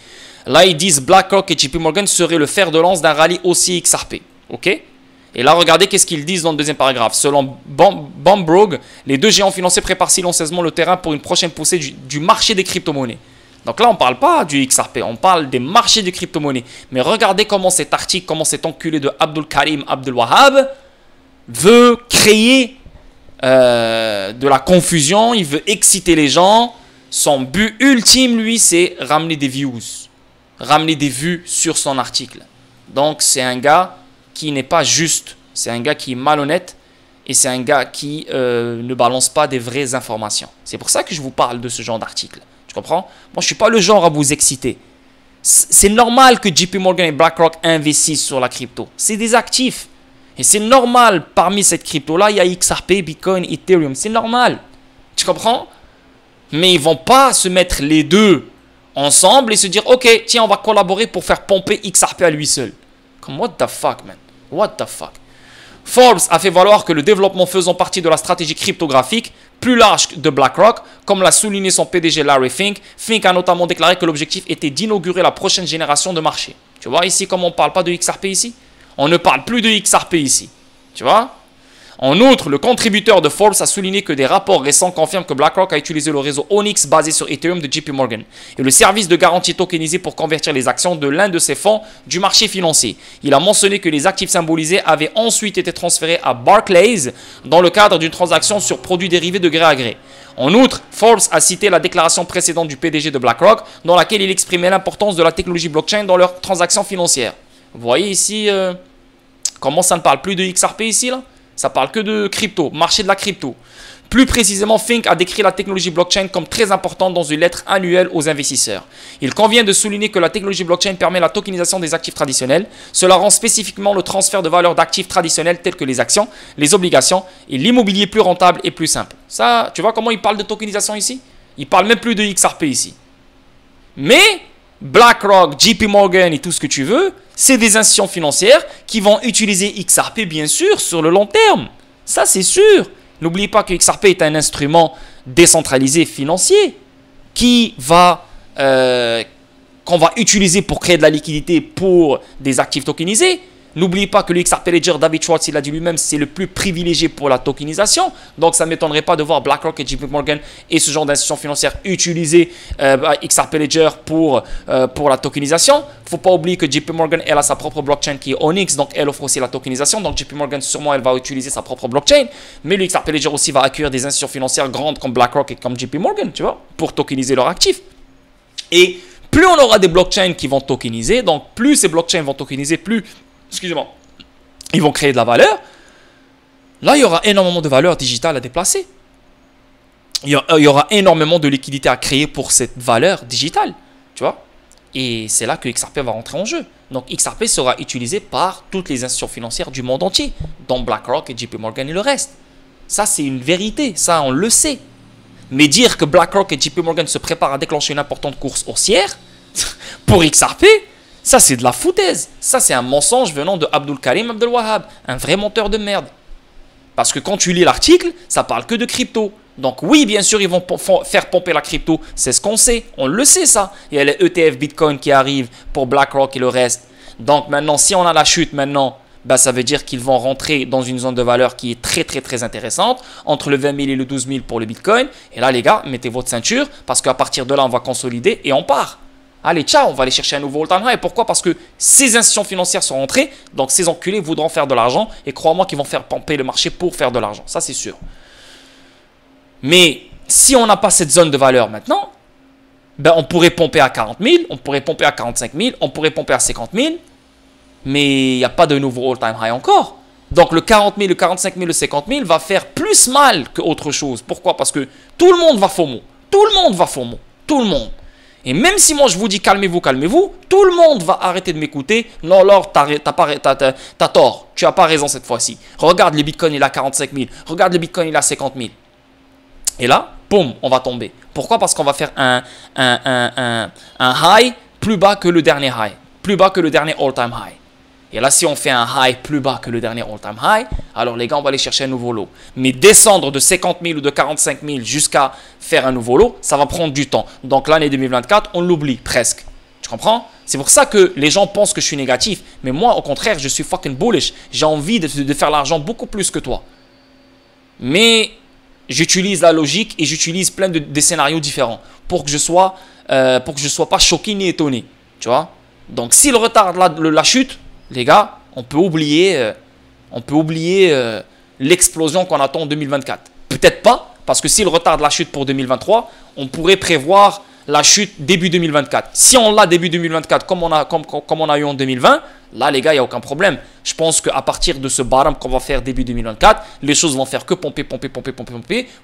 Là, ils disent BlackRock et JP Morgan seraient le fer de lance d'un rallye haussier XRP. Ok? Et là, regardez qu'est-ce qu'ils disent dans le deuxième paragraphe. Selon Bloomberg, les deux géants financiers préparent silencieusement le terrain pour une prochaine poussée du marché des crypto-monnaies. Donc là, on ne parle pas du XRP, on parle des marchés des crypto-monnaies. Mais regardez comment cet article, comment cet enculé de Abdul Karim Abdul Wahab veut créer de la confusion, il veut exciter les gens. Son but ultime, lui, c'est ramener des views, ramener des vues sur son article. Donc, c'est un gars qui n'est pas juste, c'est un gars qui est malhonnête et c'est un gars qui ne balance pas des vraies informations. C'est pour ça que je vous parle de ce genre d'article. Tu comprends? Moi, je ne suis pas le genre à vous exciter. C'est normal que JP Morgan et BlackRock investissent sur la crypto. C'est des actifs. Et c'est normal, parmi cette crypto-là, il y a XRP, Bitcoin, Ethereum. C'est normal. Tu comprends? Mais ils ne vont pas se mettre les deux ensemble et se dire, ok, tiens, on va collaborer pour faire pomper XRP à lui seul. Comme, what the fuck, man? What the fuck? Forbes a fait valoir que le développement faisant partie de la stratégie cryptographique plus large de BlackRock, comme l'a souligné son PDG Larry Fink. Fink a notamment déclaré que l'objectif était d'inaugurer la prochaine génération de marché. Tu vois ici comment on ne parle pas de XRP ici? On ne parle plus de XRP ici. Tu vois? En outre, le contributeur de Forbes a souligné que des rapports récents confirment que BlackRock a utilisé le réseau Onyx basé sur Ethereum de JP Morgan et le service de garantie tokenisé pour convertir les actions de l'un de ses fonds du marché financier. Il a mentionné que les actifs symbolisés avaient ensuite été transférés à Barclays dans le cadre d'une transaction sur produits dérivés de gré à gré. En outre, Forbes a cité la déclaration précédente du PDG de BlackRock dans laquelle il exprimait l'importance de la technologie blockchain dans leurs transactions financières. Vous voyez ici comment ça ne parle plus de XRP ici là? Ça parle que de crypto, marché de la crypto. Plus précisément, Fink a décrit la technologie blockchain comme très importante dans une lettre annuelle aux investisseurs. Il convient de souligner que la technologie blockchain permet la tokenisation des actifs traditionnels. Cela rend spécifiquement le transfert de valeur d'actifs traditionnels tels que les actions, les obligations et l'immobilier plus rentable et plus simple. Ça, tu vois comment il parle de tokenisation ici? Il parle même plus de XRP ici. Mais BlackRock, JP Morgan et tout ce que tu veux, c'est des institutions financières qui vont utiliser XRP bien sûr sur le long terme. Ça c'est sûr. N'oubliez pas que XRP est un instrument décentralisé financier qu'on va utiliser pour créer de la liquidité pour des actifs tokenisés. N'oubliez pas que le XRP Ledger, David Schwartz, il a dit lui-même, c'est le plus privilégié pour la tokenisation. Donc, ça ne m'étonnerait pas de voir BlackRock et JP Morgan et ce genre d'institutions financières utiliser XRP Ledger pour la tokenisation. Il ne faut pas oublier que JP Morgan, elle a sa propre blockchain qui est Onyx, donc elle offre aussi la tokenisation. Donc, JP Morgan, sûrement, elle va utiliser sa propre blockchain. Mais le XRP Ledger aussi va accueillir des institutions financières grandes comme BlackRock et comme JP Morgan, tu vois, pour tokeniser leurs actifs. Et plus on aura des blockchains qui vont tokeniser, donc plus ces blockchains vont tokeniser, plus, excusez-moi, ils vont créer de la valeur. Là, il y aura énormément de valeur digitale à déplacer. Il y aura énormément de liquidités à créer pour cette valeur digitale, tu vois. Et c'est là que XRP va rentrer en jeu. Donc XRP sera utilisé par toutes les institutions financières du monde entier, dont BlackRock et JP Morgan et le reste. Ça, c'est une vérité, ça, on le sait. Mais dire que BlackRock et JP Morgan se préparent à déclencher une importante course haussière pour XRP, ça c'est de la foutaise. Ça c'est un mensonge venant de Abdul Karim Abdel Wahab, un vrai menteur de merde. Parce que quand tu lis l'article, ça parle que de crypto. Donc oui, bien sûr, ils vont faire pomper la crypto. C'est ce qu'on sait. On le sait ça. Il y a les ETF Bitcoin qui arrivent pour BlackRock et le reste. Donc maintenant, si on a la chute maintenant, bah, ça veut dire qu'ils vont rentrer dans une zone de valeur qui est très très très intéressante, entre le 20 000 et le 12 000 pour le Bitcoin. Et là les gars, mettez votre ceinture, parce qu'à partir de là, on va consolider et on part. Allez, ciao, on va aller chercher un nouveau all-time high. Pourquoi? Parce que ces institutions financières sont rentrées, donc ces enculés voudront faire de l'argent, et crois-moi qu'ils vont faire pomper le marché pour faire de l'argent, ça c'est sûr. Mais si on n'a pas cette zone de valeur maintenant, ben, on pourrait pomper à 40 000, on pourrait pomper à 45 000, on pourrait pomper à 50 000, mais il n'y a pas de nouveau all-time high encore. Donc le 40 000, le 45 000, le 50 000 va faire plus mal qu'autre chose. Pourquoi? Parce que tout le monde va FOMO. Tout le monde va FOMO. Tout le monde. Et même si moi je vous dis calmez-vous, calmez-vous, tout le monde va arrêter de m'écouter. Non, Laure, t'as tort. Tu n'as pas raison cette fois-ci. Regarde le Bitcoin, il a 45 000. Regarde le Bitcoin, il a 50 000. Et là, boum, on va tomber. Pourquoi? Parce qu'on va faire un high plus bas que le dernier high. Plus bas que le dernier all-time high. Et là, si on fait un high plus bas que le dernier all-time high, alors les gars, on va aller chercher un nouveau lot. Mais descendre de 50 000 ou de 45 000 jusqu'à faire un nouveau lot, ça va prendre du temps. Donc l'année 2024, on l'oublie presque. Tu comprends? C'est pour ça que les gens pensent que je suis négatif. Mais moi, au contraire, je suis fucking bullish. J'ai envie de faire l'argent beaucoup plus que toi. Mais j'utilise la logique et j'utilise plein de scénarios différents pour que je sois pas choqué ni étonné. Tu vois? Donc s'il retarde la chute, les gars, on peut oublier l'explosion qu'on attend en 2024. Peut-être pas, parce que s'il retarde la chute pour 2023, on pourrait prévoir la chute début 2024. Si on l'a début 2024 comme on a eu en 2020, là les gars, il n'y a aucun problème. Je pense qu'à partir de ce bottom qu'on va faire début 2024, les choses vont faire que pomper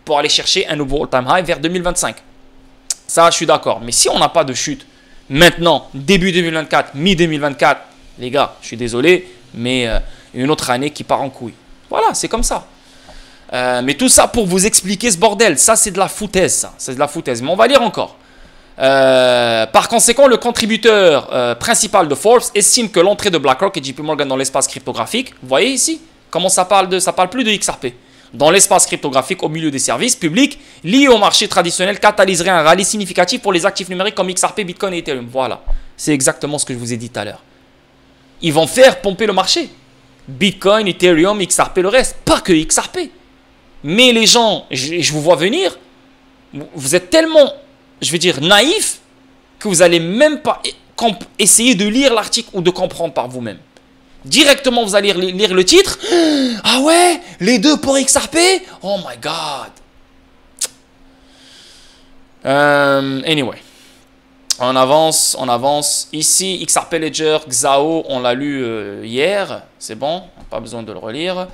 pour aller chercher un nouveau all-time high vers 2025. Ça, je suis d'accord. Mais si on n'a pas de chute maintenant, début 2024, mi-2024, les gars, je suis désolé, mais une autre année qui part en couille. Voilà, c'est comme ça. Mais tout ça pour vous expliquer ce bordel. Ça, c'est de la foutaise, ça. C'est de la foutaise. Mais on va lire encore. Par conséquent, le contributeur principal de Forbes estime que l'entrée de BlackRock et JP Morgan dans l'espace cryptographique, vous voyez ici, comment ça parle plus de XRP. Dans l'espace cryptographique au milieu des services publics liés au marché traditionnel catalyserait un rallye significatif pour les actifs numériques comme XRP, Bitcoin et Ethereum. Voilà, c'est exactement ce que je vous ai dit tout à l'heure. Ils vont faire pomper le marché. Bitcoin, Ethereum, XRP, le reste. Pas que XRP. Mais les gens, je vous vois venir, vous êtes tellement, je veux dire, naïfs que vous n'allez même pas essayer de lire l'article ou de comprendre par vous-même. Directement, vous allez lire le titre. Ah ouais, les deux pour XRP? Oh my God. Anyway. On avance. Ici, XRP Ledger, XAO, on l'a lu hier. C'est bon, pas besoin de le relire.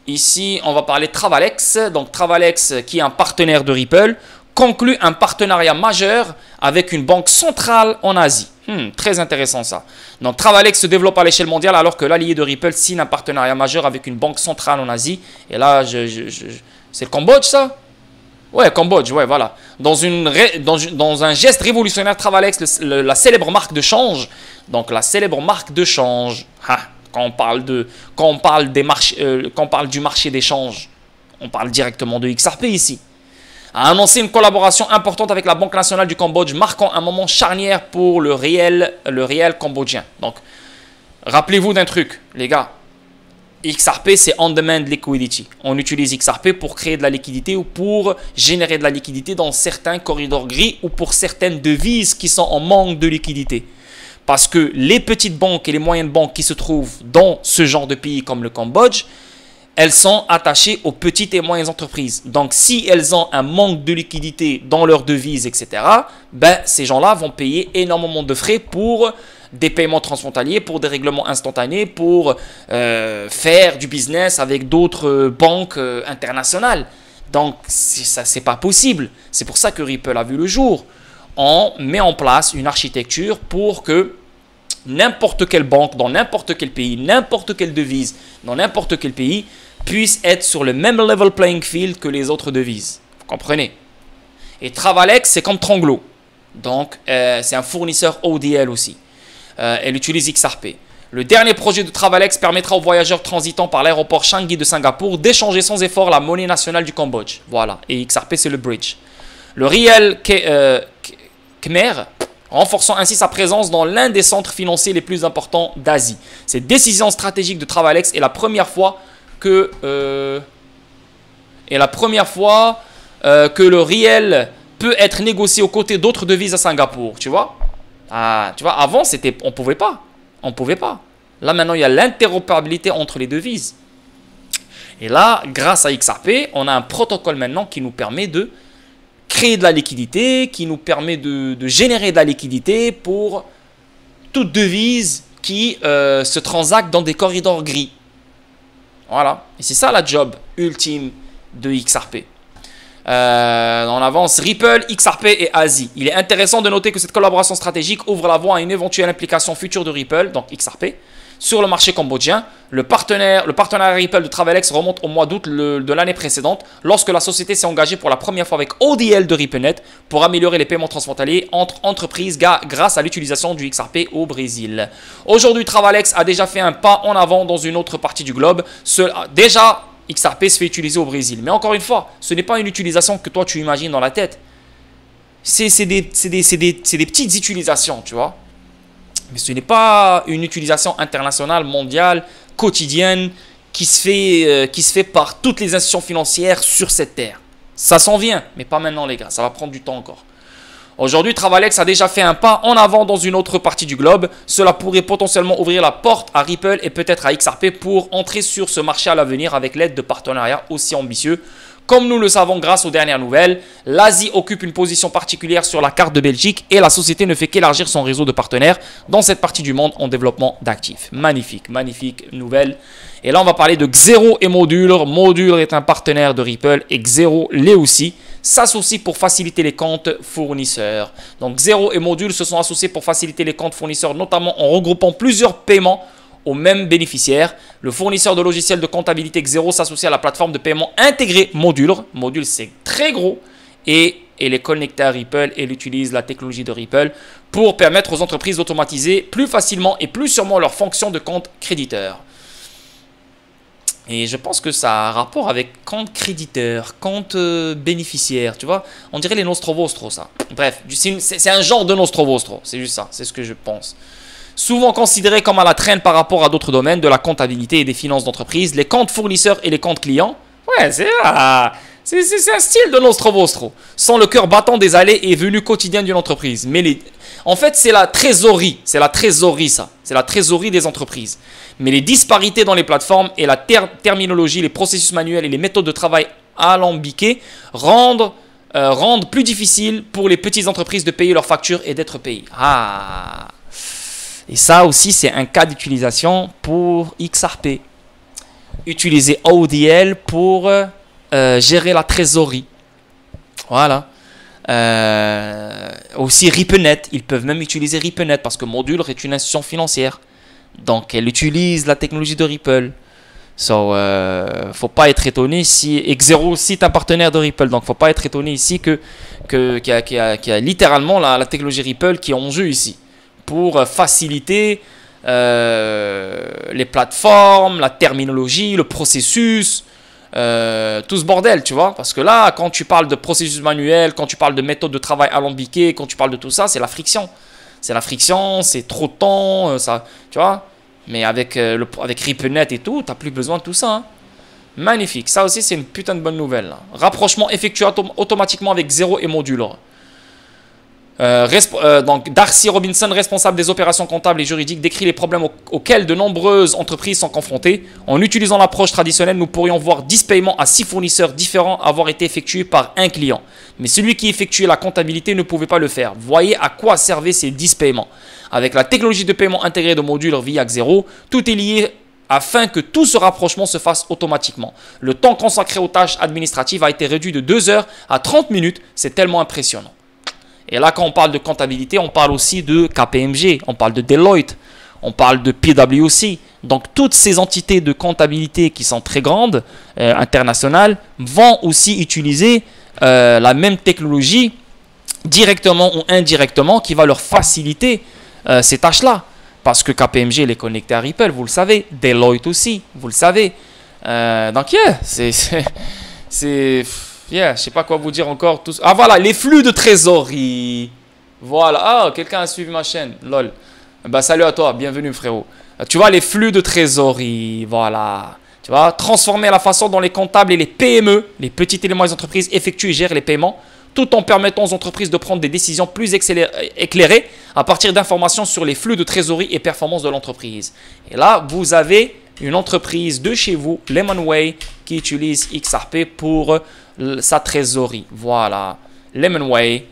Ici, on va parler de Travalex. Donc, Travalex, qui est un partenaire de Ripple, conclut un partenariat majeur avec une banque centrale en Asie. Très intéressant ça. Donc, Travalex se développe à l'échelle mondiale alors que l'allié de Ripple signe un partenariat majeur avec une banque centrale en Asie. Et là, c'est le Cambodge, ça? Ouais, Cambodge, ouais, voilà. Dans un geste révolutionnaire, Travalex, la célèbre marque de change, donc la célèbre marque de change, quand on parle du marché des changes, on parle directement de XRP ici, a annoncé une collaboration importante avec la Banque nationale du Cambodge, marquant un moment charnière pour le réel cambodgien. Donc, Rappelez-vous d'un truc, les gars. XRP, c'est on-demand liquidity. On utilise XRP pour créer de la liquidité ou pour générer de la liquidité dans certains corridors gris ou pour certaines devises qui sont en manque de liquidité. Parce que les petites banques et les moyennes banques qui se trouvent dans ce genre de pays comme le Cambodge, elles sont attachées aux petites et moyennes entreprises. Donc, si elles ont un manque de liquidité dans leurs devises, etc., ben, ces gens-là vont payer énormément de frais pour des paiements transfrontaliers, pour des règlements instantanés, pour faire du business avec d'autres banques internationales. Donc, ça, c'est pas possible. C'est pour ça que Ripple a vu le jour. On met en place une architecture pour que n'importe quelle banque, dans n'importe quel pays, n'importe quelle devise, dans n'importe quel pays, puisse être sur le même level playing field que les autres devises. Vous comprenez? Et Travelex, c'est comme Tranglo. Donc, c'est un fournisseur ODL aussi. Elle utilise XRP. Le dernier projet de Travelex permettra aux voyageurs transitant par l'aéroport Changi de Singapour d'échanger sans effort la monnaie nationale du Cambodge. Voilà. Et XRP, c'est le bridge. Le Riel Khmer, renforçant ainsi sa présence dans l'un des centres financiers les plus importants d'Asie. Cette décision stratégique de Travelex est la première fois que le Riel peut être négocié aux côtés d'autres devises à Singapour. Tu vois? Tu vois, avant, on pouvait pas. On pouvait pas. Là, maintenant, il y a l'interopérabilité entre les devises. Et là, grâce à XRP, on a un protocole maintenant qui nous permet de créer de la liquidité, qui nous permet de générer de la liquidité pour toute devise qui se transacte dans des corridors gris. Voilà. Et c'est ça la job ultime de XRP. On avance. Ripple, XRP et Asie. Il est intéressant de noter que cette collaboration stratégique ouvre la voie à une éventuelle implication future de Ripple, donc XRP, sur le marché cambodgien. Le partenariat Ripple de Travelex remonte au mois d'août de l'année précédente, lorsque la société s'est engagée pour la première fois avec ODL de RippleNet pour améliorer les paiements transfrontaliers entre entreprises grâce à l'utilisation du XRP au Brésil. Aujourd'hui, Travelex a déjà fait un pas en avant dans une autre partie du globe. Déjà, XRP se fait utiliser au Brésil. Mais encore une fois, ce n'est pas une utilisation que toi tu imagines dans la tête. C'est des petites utilisations, tu vois. Mais ce n'est pas une utilisation internationale, mondiale, quotidienne, qui se fait par toutes les institutions financières sur cette terre. Ça s'en vient, mais pas maintenant les gars, ça va prendre du temps encore. Aujourd'hui, Travelex a déjà fait un pas en avant dans une autre partie du globe. Cela pourrait potentiellement ouvrir la porte à Ripple et peut-être à XRP pour entrer sur ce marché à l'avenir avec l'aide de partenariats aussi ambitieux. Comme nous le savons grâce aux dernières nouvelles, l'Asie occupe une position particulière sur la carte de Belgique et la société ne fait qu'élargir son réseau de partenaires dans cette partie du monde en développement d'actifs. Magnifique, magnifique nouvelle. Et là, on va parler de Xero et Modul. Modul est un partenaire de Ripple et Xero l'est aussi. S'associent pour faciliter les comptes fournisseurs. Donc Xero et Modul se sont associés pour faciliter les comptes fournisseurs, notamment en regroupant plusieurs paiements au même bénéficiaire. Le fournisseur de logiciels de comptabilité Xero s'associe à la plateforme de paiement intégrée Modul. Modul, c'est très gros et elle est connectée à Ripple et elle utilise la technologie de Ripple pour permettre aux entreprises d'automatiser plus facilement et plus sûrement leurs fonctions de compte créditeur. Et je pense que ça a un rapport avec compte créditeur, compte bénéficiaire, tu vois. On dirait les Nostrovostro, ça. Bref, c'est un genre de Nostrovostro, c'est juste ça, c'est ce que je pense. Souvent considérés comme à la traîne par rapport à d'autres domaines de la comptabilité et des finances d'entreprise, les comptes fournisseurs et les comptes clients, ouais, c'est un style de Nostrovostro. Sont le cœur battant des allées et venues quotidiennes d'une entreprise. Mais en fait, c'est la trésorerie, ça. C'est la trésorerie des entreprises. Mais les disparités dans les plateformes et la terminologie, les processus manuels et les méthodes de travail alambiquées rendent plus difficile pour les petites entreprises de payer leurs factures et d'être payées. Et ça aussi, c'est un cas d'utilisation pour XRP. Utiliser ODL pour gérer la trésorerie. Voilà. Aussi RippleNet. Ils peuvent même utiliser RippleNet parce que Modul est une institution financière. Donc, elle utilise la technologie de Ripple. Faut pas être étonné si... Et Xero aussi est un partenaire de Ripple. Donc, faut pas être étonné ici qu'il y a littéralement la technologie Ripple qui est en jeu ici. Pour faciliter les plateformes, la terminologie, le processus, tout ce bordel, tu vois. Parce que là, quand tu parles de processus manuel, quand tu parles de méthode de travail alambiquée, quand tu parles de tout ça, c'est la friction. C'est la friction, c'est trop de temps, ça, tu vois. Mais avec, avec RippleNet et tout, tu n'as plus besoin de tout ça. Hein. Magnifique. Ça aussi, c'est une putain de bonne nouvelle. Là. Rapprochement effectué automatiquement avec Xero et Modular. Donc, Darcy Robinson, responsable des opérations comptables et juridiques, décrit les problèmes auxquels de nombreuses entreprises sont confrontées. En utilisant l'approche traditionnelle, nous pourrions voir 10 paiements à 6 fournisseurs différents avoir été effectués par un client. Mais celui qui effectuait la comptabilité ne pouvait pas le faire. Voyez à quoi servaient ces 10 paiements. Avec la technologie de paiement intégrée de Modular via Xero, tout est lié afin que tout ce rapprochement se fasse automatiquement. Le temps consacré aux tâches administratives a été réduit de 2 heures à 30 minutes. C'est tellement impressionnant. Et là, quand on parle de comptabilité, on parle aussi de KPMG, on parle de Deloitte, on parle de PwC. Donc, toutes ces entités de comptabilité qui sont très grandes, internationales, vont aussi utiliser la même technologie, directement ou indirectement, qui va leur faciliter ces tâches-là. Parce que KPMG est connecté à Ripple, vous le savez. Deloitte aussi, vous le savez. Donc, yeah, je sais pas quoi vous dire encore. Tous. Ah voilà, les flux de trésorerie. Voilà. Ah, quelqu'un a suivi ma chaîne. Lol. Bah, salut à toi, bienvenue frérot. Tu vois, les flux de trésorerie. Voilà. Tu vois, transformer la façon dont les comptables et les PME, les petites et les moyennes entreprises, effectuent et gèrent les paiements, tout en permettant aux entreprises de prendre des décisions plus éclairées à partir d'informations sur les flux de trésorerie et performances de l'entreprise. Et là, vous avez une entreprise de chez vous, Lemonway, qui utilise XRP pour sa trésorerie. Voilà. Lemonway.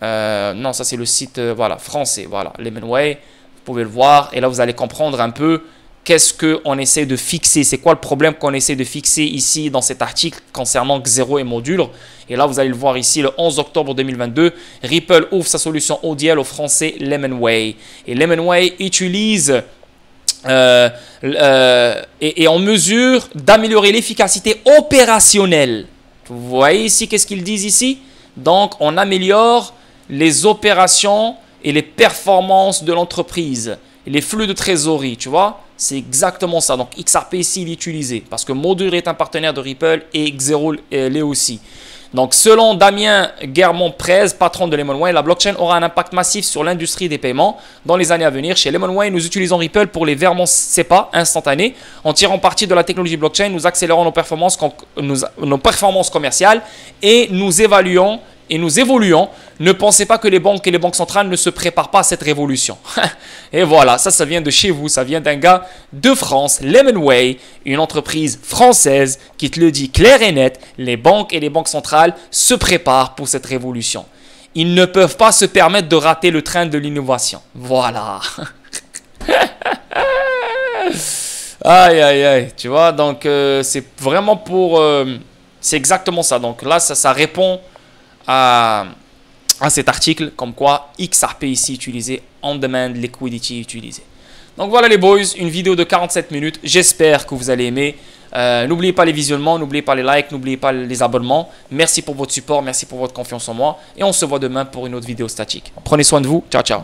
Non, ça c'est le site voilà, français. Voilà. Lemonway. Vous pouvez le voir. Et là, vous allez comprendre un peu qu'est-ce qu'on essaie de fixer. C'est quoi le problème qu'on essaie de fixer ici dans cet article concernant Xero et Modular. Et là, vous allez le voir ici, le 11 octobre 2022. Ripple ouvre sa solution ODL au français Lemonway. Et Lemonway utilise et en mesure d'améliorer l'efficacité opérationnelle. Vous voyez ici, qu'est-ce qu'ils disent ici? Donc, on améliore les opérations et les performances de l'entreprise. Les flux de trésorerie, tu vois? C'est exactement ça. Donc, XRP ici, il est utilisé parce que Modular est un partenaire de Ripple et Xero l'est aussi. Donc, selon Damien Guermont-Prez, patron de Lemonway, la blockchain aura un impact massif sur l'industrie des paiements dans les années à venir. Chez Lemonway, nous utilisons Ripple pour les virements SEPA instantanés. En tirant parti de la technologie blockchain, nous accélérons nos performances commerciales et nous évoluons. Ne pensez pas que les banques et les banques centrales ne se préparent pas à cette révolution. Et voilà, ça vient de chez vous, ça vient d'un gars de France, Lemonway, une entreprise française qui te le dit clair et net, les banques et les banques centrales se préparent pour cette révolution. Ils ne peuvent pas se permettre de rater le train de l'innovation. Voilà. Aïe, aïe, aïe. Tu vois, donc c'est vraiment pour... c'est exactement ça. Donc là, ça répond à cet article comme quoi XRP ici utilisé, on demand liquidity utilisé. Donc voilà les boys, une vidéo de 47 minutes. J'espère que vous allez aimer. N'oubliez pas les visionnements, n'oubliez pas les likes, n'oubliez pas les abonnements. Merci pour votre support, merci pour votre confiance en moi. Et on se voit demain pour une autre vidéo statique. Prenez soin de vous. Ciao, ciao.